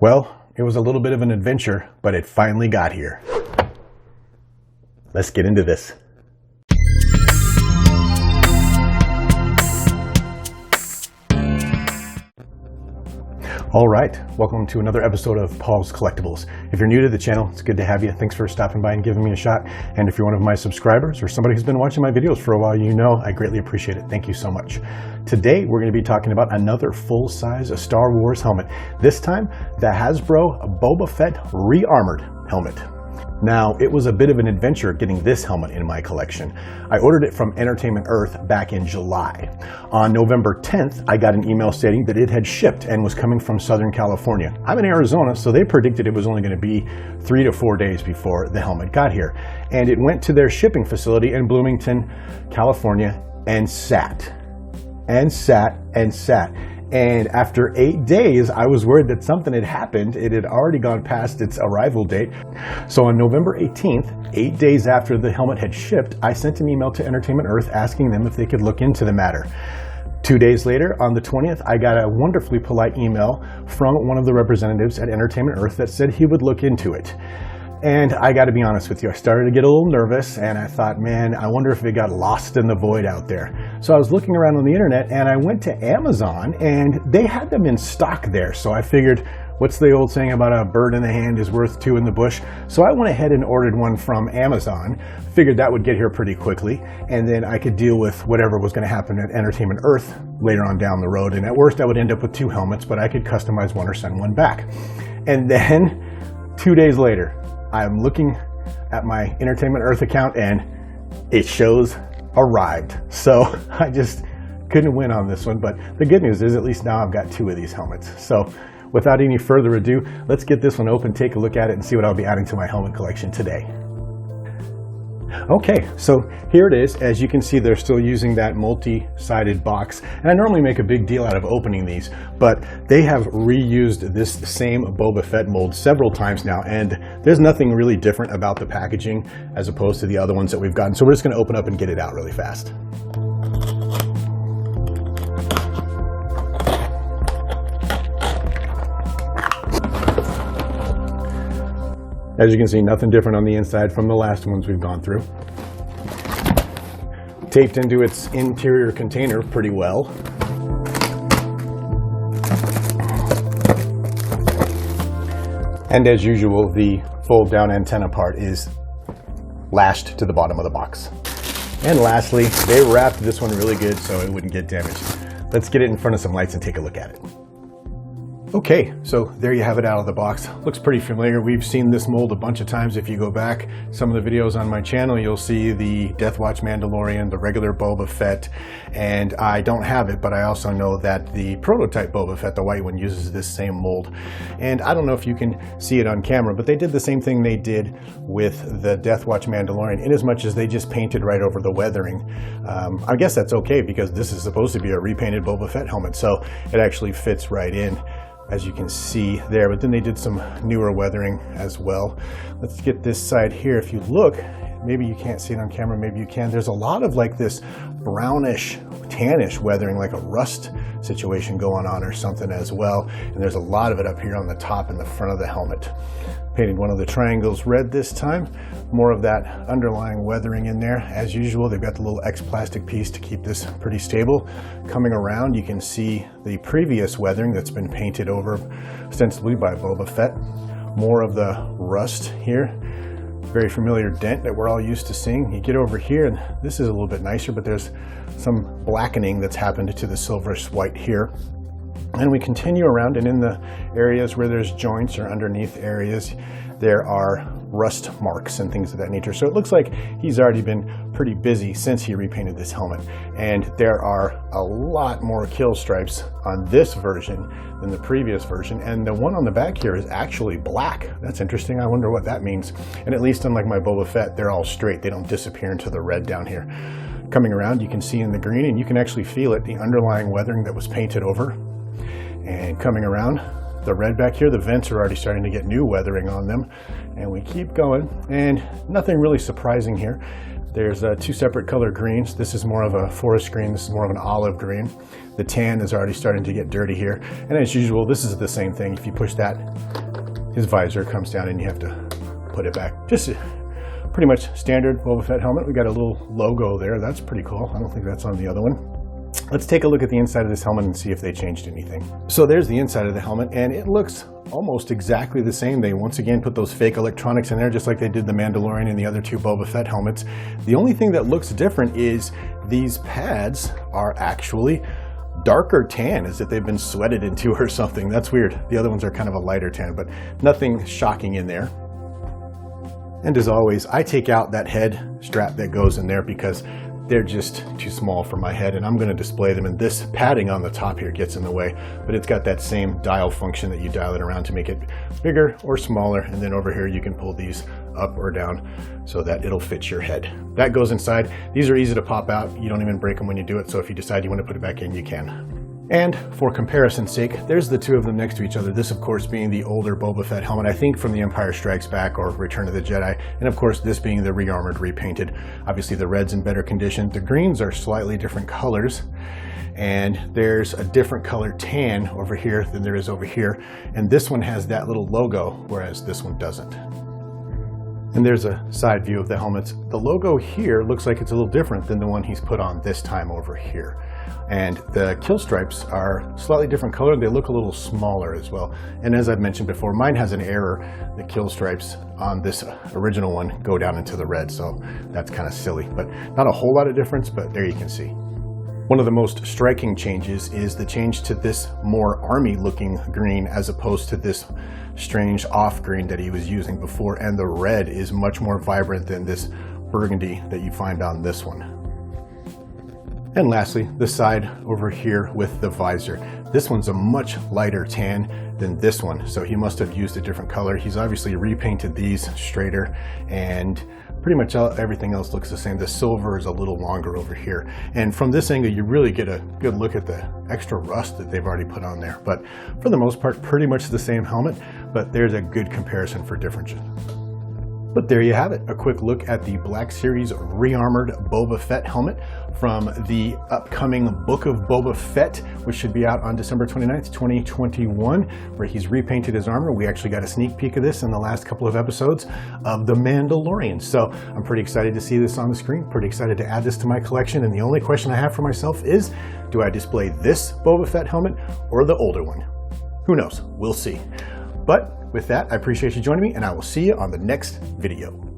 Well, it was a little bit of an adventure, but it finally got here. Let's get into this. All right, welcome to another episode of Paul's Collectibles. If you're new to the channel, it's good to have you. Thanks for stopping by and giving me a shot. And if you're one of my subscribers or somebody who's been watching my videos for a while, you know I greatly appreciate it. Thank you so much. Today, we're going to be talking about another full-size Star Wars helmet. This time, the Hasbro Boba Fett Re-Armored helmet. Now, it was a bit of an adventure getting this helmet in my collection. I ordered it from Entertainment Earth back in July. On November 10th, I got an email stating that it had shipped and was coming from Southern California. I'm in Arizona, so they predicted it was only going to be 3 to 4 days before the helmet got here. And it went to their shipping facility in Bloomington, California, and sat. And after 8 days, I was worried that something had happened. It had already gone past its arrival date. So on November 18th, 8 days after the helmet had shipped, I sent an email to Entertainment Earth asking them if they could look into the matter. 2 days later, on the 20th, I got a wonderfully polite email from one of the representatives at Entertainment Earth that said he would look into it. And I got to be honest with you, I started to get a little nervous and I thought, man, I wonder if it got lost in the void out there. So I was looking around on the internet and I went to Amazon and they had them in stock there. So I figured, what's the old saying about a bird in the hand is worth two in the bush? So I went ahead and ordered one from Amazon, figured that would get here pretty quickly, and then I could deal with whatever was going to happen at Entertainment Earth later on down the road. And at worst, I would end up with 2 helmets, but I could customize one or send one back. And then 2 days later, I'm looking at my Entertainment Earth account and it shows arrived. So I just couldn't win on this one, but the good news is at least now I've got 2 of these helmets. So without any further ado, let's get this one open, take a look at it, and see what I'll be adding to my helmet collection today. Okay, so here it is. As you can see, they're still using that multi-sided box. And I normally make a big deal out of opening these, but they have reused this same Boba Fett mold several times now, and there's nothing really different about the packaging as opposed to the other ones that we've gotten. So we're just going to open up and get it out really fast. As you can see, nothing different on the inside from the last ones we've gone through. Taped into its interior container pretty well. And as usual, the fold down antenna part is lashed to the bottom of the box. And lastly, they wrapped this one really good so it wouldn't get damaged. Let's get it in front of some lights and take a look at it. Okay, so there you have it out of the box. Looks pretty familiar. We've seen this mold a bunch of times. If you go back some of the videos on my channel, you'll see the Death Watch Mandalorian, the regular Boba Fett, and I don't have it, but I also know that the prototype Boba Fett, the white one, uses this same mold. And I don't know if you can see it on camera, but they did the same thing they did with the Death Watch Mandalorian, in as much as they just painted right over the weathering. I guess that's okay because this is supposed to be a repainted Boba Fett helmet, so it actually fits right in, as you can see there. But then they did some newer weathering as well. Let's get this side here. If you look, maybe you can't see it on camera, maybe you can. There's a lot of like this brownish, tannish weathering, like a rust situation going on or something as well. And there's a lot of it up here on the top and the front of the helmet. Painted one of the triangles red this time. More of that underlying weathering in there. As usual, they've got the little X plastic piece to keep this pretty stable. Coming around, you can see the previous weathering that's been painted over ostensibly by Boba Fett. More of the rust here. Very familiar dent that we're all used to seeing. You get over here, and this is a little bit nicer, but there's some blackening that's happened to the silverish white here. And we continue around, and in the areas where there's joints or underneath areas, there are rust marks and things of that nature. So it looks like he's already been pretty busy since he repainted this helmet. And there are a lot more kill stripes on this version than the previous version. And the one on the back here is actually black. That's interesting. I wonder what that means. And at least unlike my Boba Fett, they're all straight. They don't disappear into the red down here. Coming around, you can see in the green, and you can actually feel it, the underlying weathering that was painted over. And coming around, the red back here, the vents are already starting to get new weathering on them. And we keep going, and nothing really surprising here. There's two separate color greens. This is more of a forest green. This is more of an olive green. The tan is already starting to get dirty here. And as usual, this is the same thing. If you push that, his visor comes down and you have to put it back. Just pretty much standard Boba Fett helmet. We got a little logo there. That's pretty cool. I don't think that's on the other one. Let's take a look at the inside of this helmet and see if they changed anything. So there's the inside of the helmet, and it looks almost exactly the same. They once again put those fake electronics in there, just like they did the Mandalorian and the other two Boba Fett helmets. The only thing that looks different is these pads are actually darker tan, as if they've been sweated into or something. That's weird. The other ones are kind of a lighter tan, but nothing shocking in there. And as always, I take out that head strap that goes in there because they're just too small for my head, and I'm going to display them, and this padding on the top here gets in the way, but it's got that same dial function that you dial it around to make it bigger or smaller, and then over here you can pull these up or down so that it'll fit your head. That goes inside. These are easy to pop out. You don't even break them when you do it, so if you decide you want to put it back in, you can. And for comparison's sake, there's the two of them next to each other. This, of course, being the older Boba Fett helmet, I think from The Empire Strikes Back or Return of the Jedi. And of course, this being the re-armored, repainted. Obviously, the red's in better condition. The greens are slightly different colors. And there's a different color tan over here than there is over here. And this one has that little logo, whereas this one doesn't. And there's a side view of the helmets. The logo here looks like it's a little different than the one he's put on this time over here. And the kill stripes are slightly different color. They look a little smaller as well. And as I've mentioned before, mine has an error. The kill stripes on this original one go down into the red, so that's kind of silly. But not a whole lot of difference, but there you can see. One of the most striking changes is the change to this more army looking green as opposed to this strange off green that he was using before, and the red is much more vibrant than this burgundy that you find on this one. And lastly, the side over here with the visor. This one's a much lighter tan than this one, so he must have used a different color. He's obviously repainted these straighter, and pretty much everything else looks the same. The silver is a little longer over here. And from this angle, you really get a good look at the extra rust that they've already put on there. But for the most part, pretty much the same helmet, but there's a good comparison for differences. But there you have it, a quick look at the Black Series re-armored Boba Fett helmet from the upcoming Book of Boba Fett, which should be out on December 29th, 2021, where he's repainted his armor. We actually got a sneak peek of this in the last couple of episodes of The Mandalorian. So I'm pretty excited to see this on the screen, pretty excited to add this to my collection. And the only question I have for myself is, do I display this Boba Fett helmet or the older one? Who knows? We'll see. But with that, I appreciate you joining me, and I will see you on the next video.